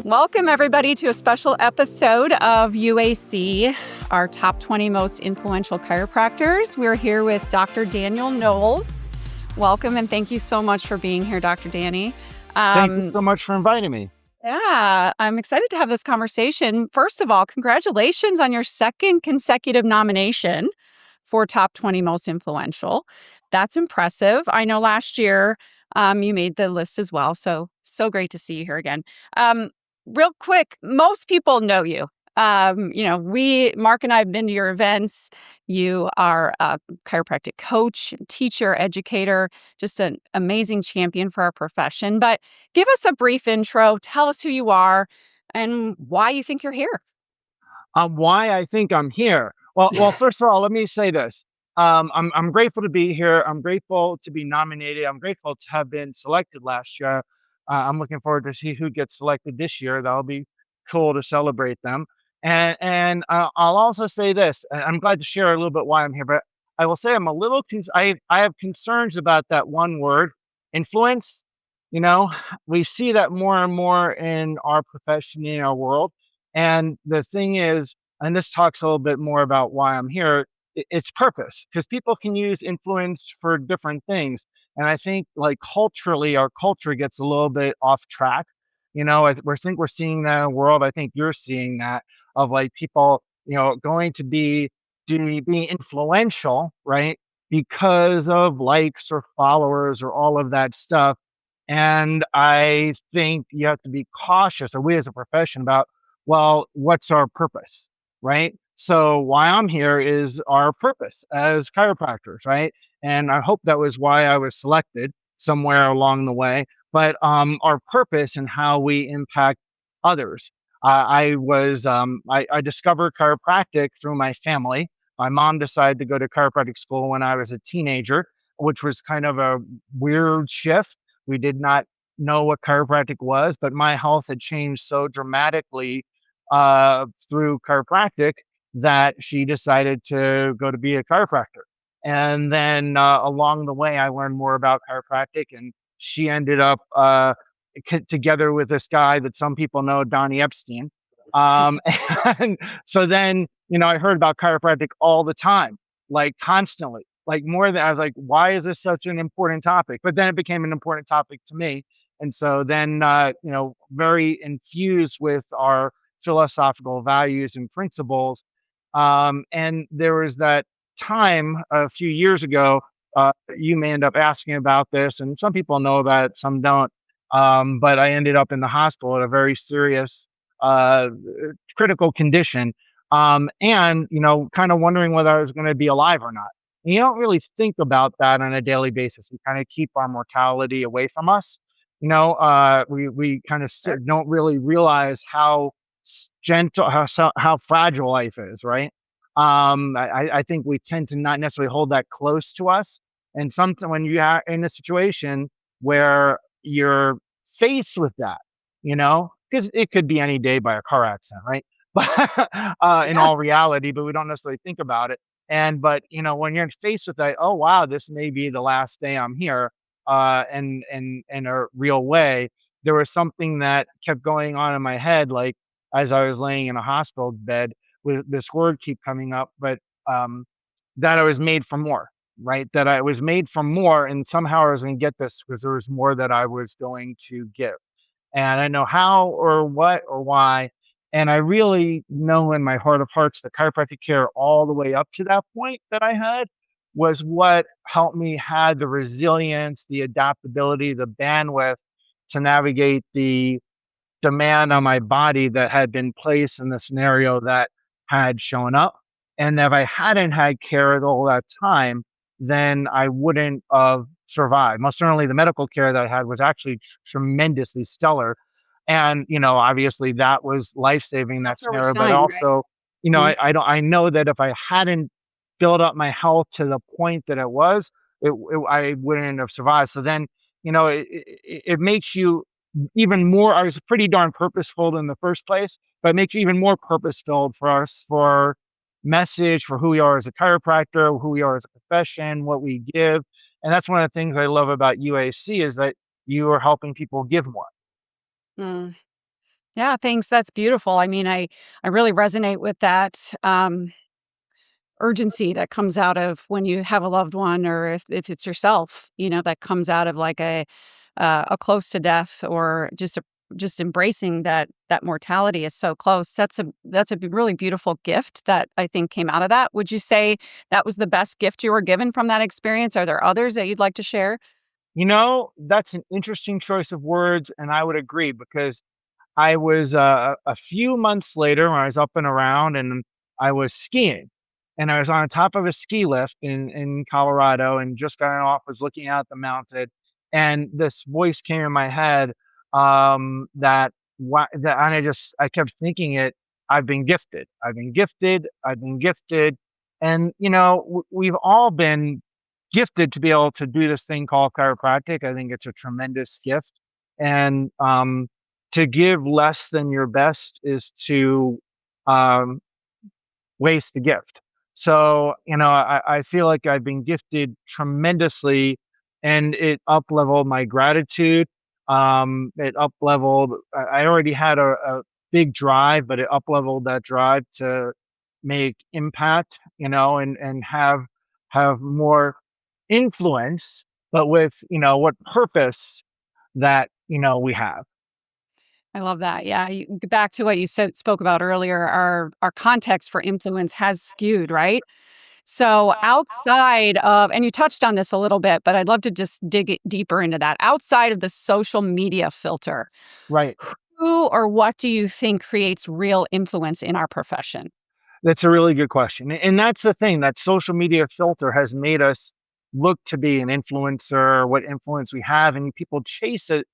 Welcome, everybody, to a special episode of UAC, our top 20 most influential chiropractors. We're here with Dr. Daniel Knowles. Welcome, and thank you so much for being here, Dr. Danny. Thank you so much for inviting me. Yeah, I'm excited to have this conversation. First of all, congratulations on your second consecutive nomination for top 20 most influential. That's impressive. I know last year you made the list as well, so great to see you here again. Real quick, most people know you. Mark and I have been to your events. You are a chiropractic coach, teacher, educator, just an amazing champion for our profession. But give us a brief intro. Tell us who you are and why you think you're here. Why I think I'm here. Well, first of all, let me say this. I'm grateful to be here. I'm grateful to be nominated. I'm grateful to have been selected last year. I'm looking forward to see who gets selected this year. That'll be cool to celebrate them. And I'll also say this. And I'm glad to share a little bit why I'm here, but I will say I'm a little. I have concerns about that one word, influence. You know, we see that more and more in our profession, in our world. And the thing is, and this talks a little bit more about why I'm here, it's purpose, because people can use influence for different things. And I think, like, culturally, our culture gets a little bit off track. Think we're seeing that in the world. I think you're seeing that, of like people, going to be influential, right? Because of likes or followers or all of that stuff. And I think you have to be cautious, or we as a profession, about, well, what's our purpose, right? So why I'm here is our purpose as chiropractors, right? And I hope that was why I was selected somewhere along the way. But our purpose and how we impact others. I discovered chiropractic through my family. My mom decided to go to chiropractic school when I was a teenager, which was kind of a weird shift. We did not know what chiropractic was, but my health had changed so dramatically through chiropractic that she decided to go to be a chiropractor. And then along the way, I learned more about chiropractic, and she ended up together with this guy that some people know, Donnie Epstein. Um, and so then, I heard about chiropractic all the time, like constantly, like more than I was like, why is this such an important topic? But then it became an important topic to me. And so then, very infused with our philosophical values and principles. And there was that time a few years ago, you may end up asking about this, and some people know about it, some don't. But I ended up in the hospital at a very serious, uh, critical condition. And, kind of wondering whether I was going to be alive or not. And you don't really think about that on a daily basis. We kind of keep our mortality away from us. We kind of Sure. don't really realize how gentle, how fragile life is, right? I think we tend to not necessarily hold that close to us. And something when you are in a situation where you're faced with that, because it could be any day by a car accident, right? But in Yeah. all reality, but we don't necessarily think about it. But when you're faced with that, oh wow, this may be the last day I'm here, in a real way. There was something that kept going on in my head, like as I was laying in a hospital bed, with this word keep coming up, but um, that I was made for more, right? That I was made for more, and somehow I was going to get this because there was more that I was going to give. And I know how or what or why. And I really know in my heart of hearts that chiropractic care all the way up to that point that I had was what helped me had the resilience, the adaptability, the bandwidth to navigate the demand on my body that had been placed in the scenario that had shown up. And if I hadn't had care all that time, then I wouldn't have survived. Most certainly, the medical care that I had was actually tremendously stellar. And, obviously that was life saving, that That's where we scenario. But shine, right? also, Mhm. I know that if I hadn't built up my health to the point that it was, I wouldn't have survived. So then, it makes you even more. I was pretty darn purposeful in the first place, but it makes you even more purpose filled for us, for message, for who we are as a chiropractor, who we are as a profession, what we give. And that's one of the things I love about UAC is that you are helping people give more. Mm. Yeah, thanks. That's beautiful. I mean, I really resonate with that urgency that comes out of when you have a loved one, or if it's yourself, that comes out of like a close to death, or just embracing that mortality is so close. That's a really beautiful gift that I think came out of that. Would you say that was the best gift you were given from that experience? Are there others that you'd like to share? That's an interesting choice of words, and I would agree because I was, a few months later when I was up and around and I was skiing, and I was on top of a ski lift in Colorado and just got off, was looking out the mountain, and this voice came in my head, that that and I kept thinking it, "I've been gifted. I've been gifted. I've been gifted." And, we've all been gifted to be able to do this thing called chiropractic. I think it's a tremendous gift, and, to give less than your best is to, um, waste the gift. So, I feel like I've been gifted tremendously, and it up leveled my gratitude. It up leveled, I already had a big drive, but it up leveled that drive to make impact, and have more influence, but with, what purpose that, we have. I love that. Yeah, back to what you said spoke about earlier, our context for influence has skewed, right? So outside of, and you touched on this a little bit, but I'd love to just dig it deeper into that. Outside of the social media filter, Right. who or what do you think creates real influence in our profession? That's a really good question. And that's the thing, that social media filter has made us look to be an influencer, what influence we have, and people chase it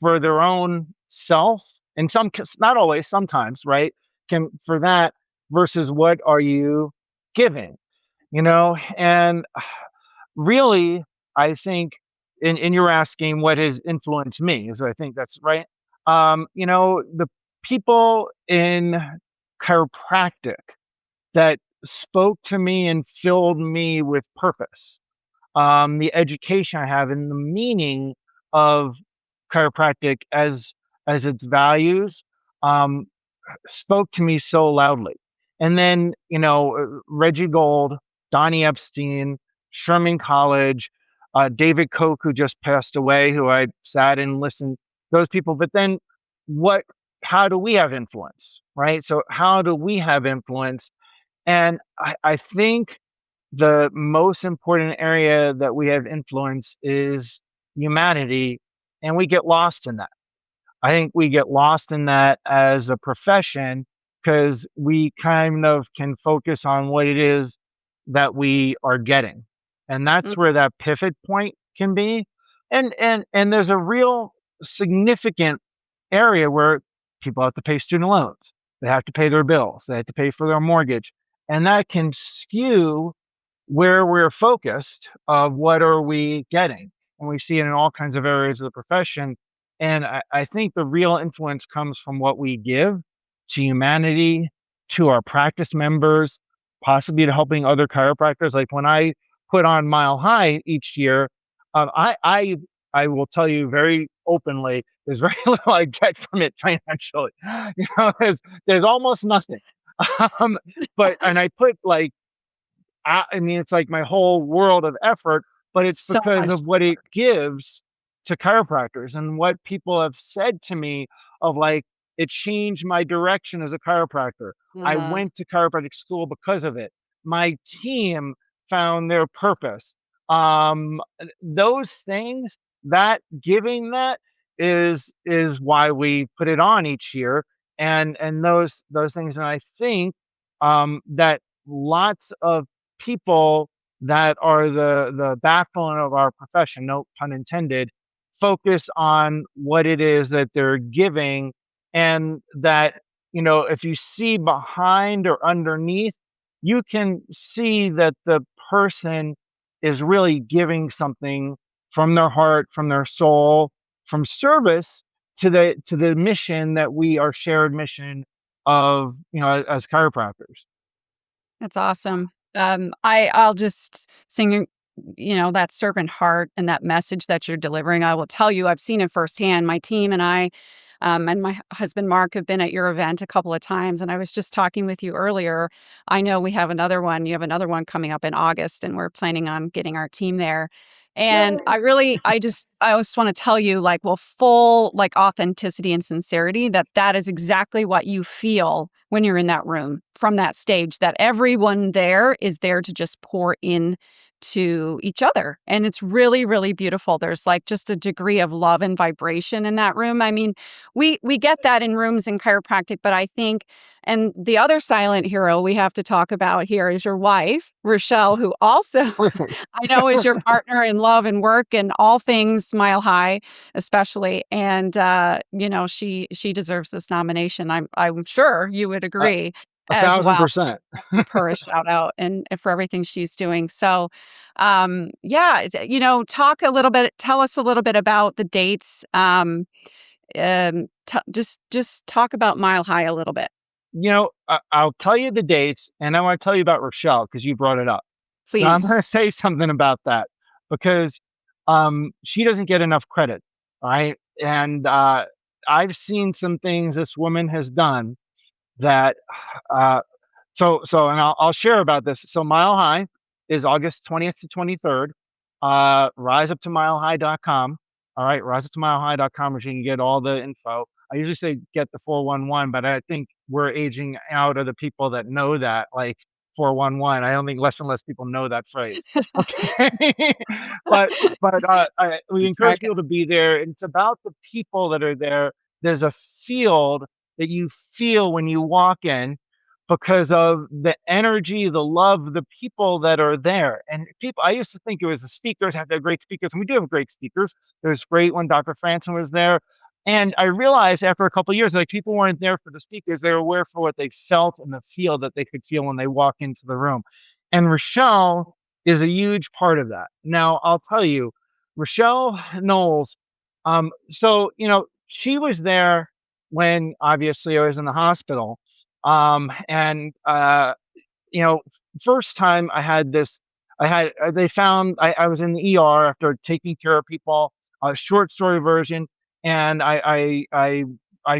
for their own self. And not always, sometimes, right? Can for that versus what are you giving, And really, I think, and you're asking what has influenced me, so I think that's right. The people in chiropractic that spoke to me and filled me with purpose. The education I have and the meaning of chiropractic as its values, um, spoke to me so loudly. And then, Reggie Gold, Donnie Epstein, Sherman College, David Koch, who just passed away, who I sat and listened, those people. But then what, how do we have influence, right? So how do we have influence? And I think the most important area that we have influence is humanity, and we get lost in that. I think we get lost in that as a profession because we kind of can focus on what it is that we are getting. And Mm, that's where that pivot point can be. And there's a real significant area where people have to pay student loans. They have to pay their bills. They have to pay for their mortgage. And that can skew where we're focused of what are we getting. And we see it in all kinds of areas of the profession. And I think the real influence comes from what we give to humanity, to our practice members, possibly to helping other chiropractors. Like when I put on Mile High each year, I will tell you very openly, there's very little I get from it financially. There's almost nothing. Um, and I put like I mean, it's like my whole world of effort, but it's so because much of what it work. gives to chiropractors and what people have said to me of like, it changed my direction as a chiropractor. I Uh, went to chiropractic school because of it. My team found their purpose. Those things, that giving that is why we put it on each year. And those things, and I think that lots of people that are the backbone of our profession, no pun intended, focus on what it is that they're giving, and that, if you see behind or underneath, you can see that the person is really giving something from their heart, from their soul, from service to the mission that we, our shared mission of, as chiropractors. that's awesome. I'll just sing, that servant heart and that message that you're delivering. I will tell you, I've seen it firsthand. My team and I, And my husband Mark have been at your event a couple of times. And I was just talking with you earlier. I know we have another one. You have another one coming up in August, and we're planning on getting our team there. And Yay. I just want to tell you, like, well, full, like, authenticity and sincerity, that is exactly what you feel when you're in that room from that stage, that everyone there is there to just pour in to each other. And it's really, really beautiful. There's like just a degree of love and vibration in that room. I mean, we get that in rooms in chiropractic, but I think, and the other silent hero we have to talk about here is your wife, Rochelle, who also Please. I know is your partner in love and work and all things Mile High, especially. And she deserves this nomination. I'm sure you would A agree a as thousand well. percent. Give her a shout out and for everything she's doing. So, yeah, talk a little bit, tell us a little bit about the dates. Just talk about Mile High a little bit, I'll tell you the dates, and I want to tell you about Rochelle because you brought it up. So I'm please. going to say something about that because she doesn't get enough credit, right? And I've seen some things this woman has done that uh, and I'll share about this. So Mile High is August 20th to 23rd. RiseUpToMileHigh.com. All right, RiseUpToMileHigh.com, where you can get all the info. I usually say get the 411, but I think we're aging out of the people that know that, like 411. I don't think less and less people know that phrase. Okay. but we encourage Crack. people to be there. It's about the people that are there. There's a field that you feel when you walk in because of the energy, the love, the people that are there. And people, I used to think it was the speakers have to have great speakers, and we do have great speakers. It was great when Dr. Franson was there. And I realized after a couple of years, like people weren't there for the speakers, they were there for what they felt and the feel that they could feel when they walk into the room. And Rochelle is a huge part of that. Now, I'll tell you, Rochelle Knowles, she was there when obviously I was in the hospital. And you know, first time I had this, they found I was in the ER after taking care of people. A short story version, and I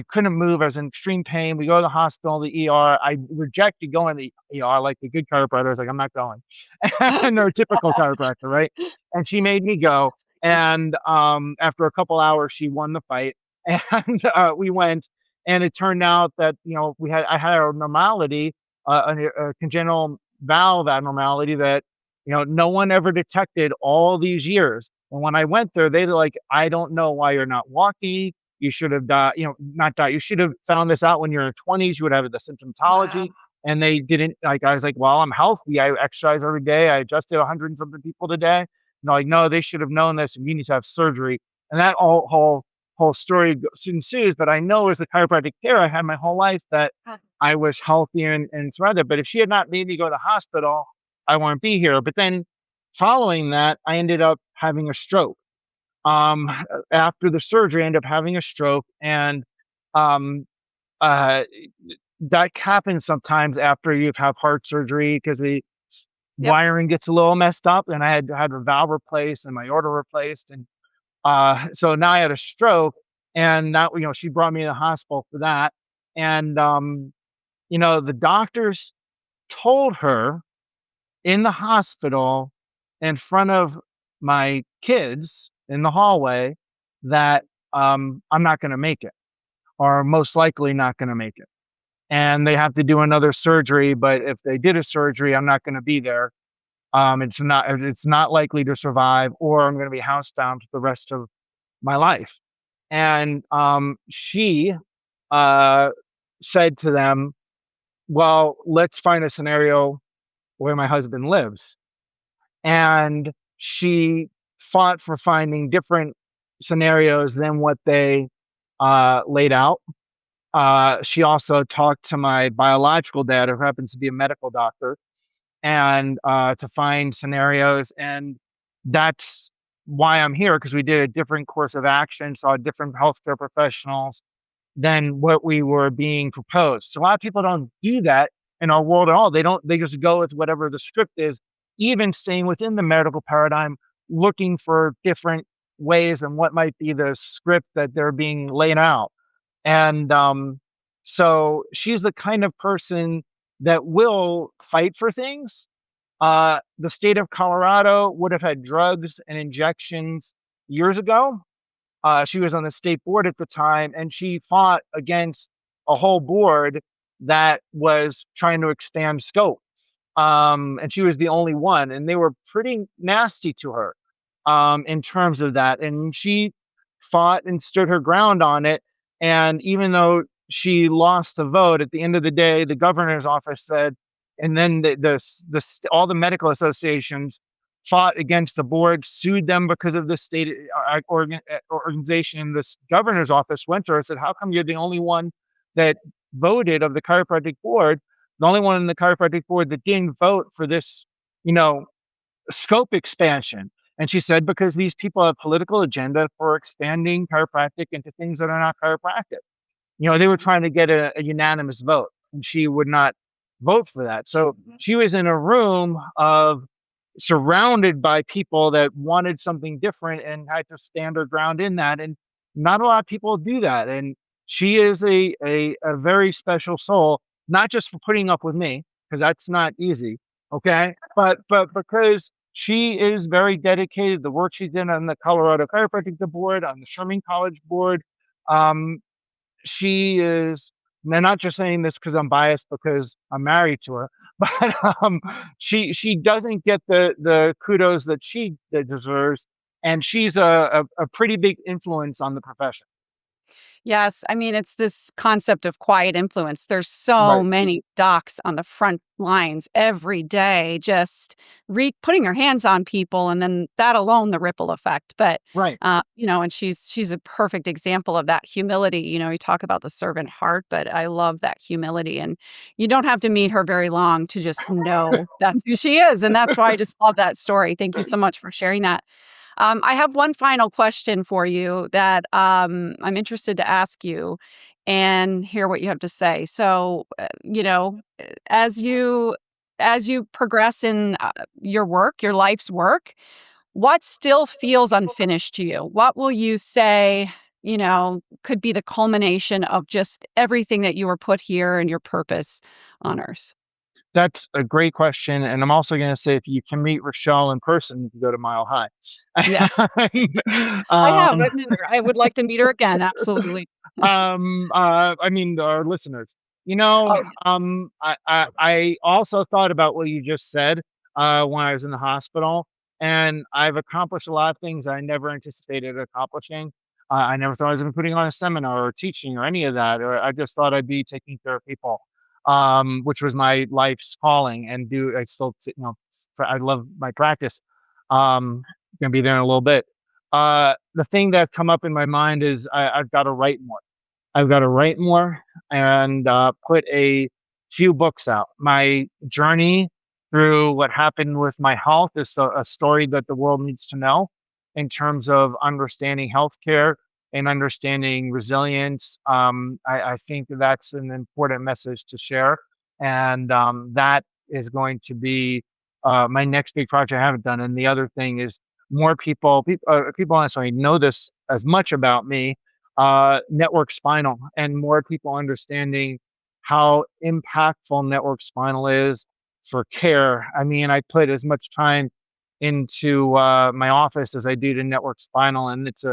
couldn't move. I was in extreme pain. We go to the hospital, the ER. I rejected going to the ER like the good chiropractor. I was like, I'm not going. Neurotypical chiropractor, right? And she made me go. And after a couple hours, she won the fight, and we went. And it turned out that I had a normality, a congenital valve abnormality that no one ever detected all these years. And when I went there, they were like, "I don't know why you're not walking. You should have died. Not died. You should have found this out when you're in your 20s. You would have the symptomatology." Wow. And they didn't like. I was like, "Well, I'm healthy. I exercise every day. I adjusted 100 and something people today." And they're like, "No, they should have known this, and you need to have surgery." And that whole story ensues. But I know as the chiropractic care I had my whole life that I was healthy and surrounded. But if she had not made me go to the hospital, I wouldn't be here. But then following that, I ended up having a stroke. Um, After the surgery, I ended up having a stroke, and um, uh, that happens sometimes after you've had heart surgery because the Yep. wiring gets a little messed up, and I had a valve replaced and my aorta replaced, and so now I had a stroke, and that she brought me to the hospital for that, and the doctors told her in the hospital in front of my kids in the hallway that I'm not going to make it, or most likely not going to make it. And they have to do another surgery. But if they did a surgery, I'm not going to be there. It's not likely to survive, or I'm going to be housebound for the rest of my life. And she uh, said to them, "Well, let's find a scenario where my husband lives." And she fought for finding different scenarios than what they laid out. She also talked to my biological dad, who happens to be a medical doctor, and to find scenarios. And that's why I'm here, because we did a different course of action, saw different healthcare professionals than what we were being proposed. So a lot of people don't do that in our world at all. They just go with whatever the script is, even staying within the medical paradigm, looking for different ways and what might be the script that they're being laid out. And so she's the kind of person that will fight for things. The state of Colorado would have had drugs and injections years ago. She was on the state board at the time, and she fought against a whole board that was trying to expand scope. And she was the only one, and they were pretty nasty to her in terms of that. And she fought and stood her ground on it. And even though she lost the vote, at the end of the day, the governor's office said, and then all the medical associations fought against the board, sued them because of the state organization. This governor's office went to her and said, "How come you're the only one that voted of the chiropractic board? The only one in the chiropractic board that didn't vote for this, you know, scope expansion." And she said, because these people have political agenda for expanding chiropractic into things that are not chiropractic. They were trying to get a unanimous vote, and she would not vote for that. So she was in a room of surrounded by people that wanted something different and had to stand her ground in that. And not a lot of people do that. And she is a very special soul, not just for putting up with me, because that's not easy. Okay. But because she is very dedicated, the work she's done on the Colorado Chiropractic board, on the Sherman College board, um, she is, and I'm not just saying this because I'm biased because I'm married to her, but she doesn't get the kudos that she deserves, and she's a pretty big influence on the profession. Yes, I mean, it's this concept of quiet influence. There's so Right, many docs on the front lines every day, just putting their hands on people, and then that alone, the ripple effect. But right. and she's a perfect example of that humility. You talk about the servant heart, but I love that humility, and you don't have to meet her very long to just know that's who she is, and that's why I just love that story. Thank you so much for sharing that. I have one final question for you that I'm interested to ask you and hear what you have to say. So, as you progress in your work, your life's work, what still feels unfinished to you? What will you say, could be the culmination of just everything that you were put here and your purpose on earth? That's a great question, and I'm also gonna say if you can meet Rochelle in person, you can go to Mile High. Yes, I have. Um I've met her. I would like to meet her again. Absolutely. I mean, our listeners. Oh, yeah. I also thought about what you just said, when I was in the hospital, and I've accomplished a lot of things I never anticipated accomplishing. I never thought I was gonna be putting on a seminar or teaching or any of that, or I just thought I'd be taking care of people, which was my life's calling, and I still, I love my practice. Gonna be there in a little bit. The thing that come up in my mind is I've got to write more. I've got to write more and put a few books out. My journey through what happened with my health is a story that the world needs to know in terms of understanding healthcare and understanding resilience. I think that's an important message to share. And that is going to be my next big project I haven't done. And the other thing is more people don't necessarily know this as much about me, network spinal, and more people understanding how impactful network spinal is for care. I mean, I put as much time into my office as I do to network spinal, and it's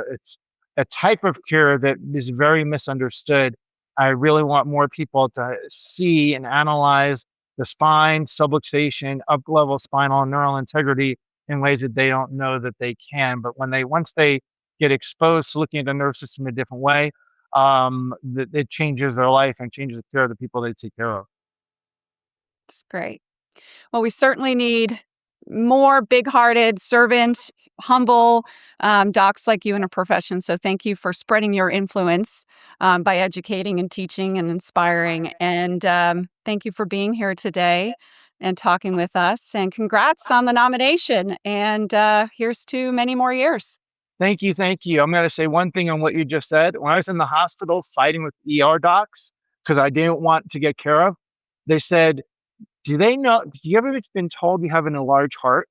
a type of care that is very misunderstood. I really want more people to see and analyze the spine, subluxation, up level spinal and neural integrity in ways that they don't know that they can. But once they get exposed to looking at the nervous system a different way, it changes their life and changes the care of the people they take care of. It's great. Well, we certainly need more big-hearted, servant, humble docs like you in a profession. So thank you for spreading your influence by educating and teaching and inspiring. And thank you for being here today and talking with us. And congrats on the nomination. And here's to many more years. Thank you, thank you. I'm going to say one thing on what you just said. When I was in the hospital fighting with ER docs because I didn't want to get care of, they said, "Do they know? Do you ever been told you have an enlarged heart?"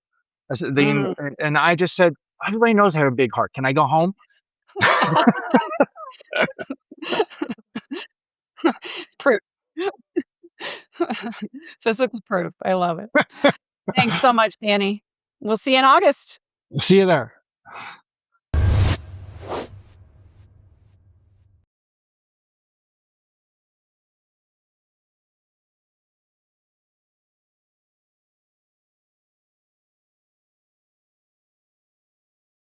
I said, Mm. and I just said, "Everybody knows I have a big heart. Can I go home?" Proof. Physical proof. I love it. Thanks so much, Danny. We'll see you in August. See you there.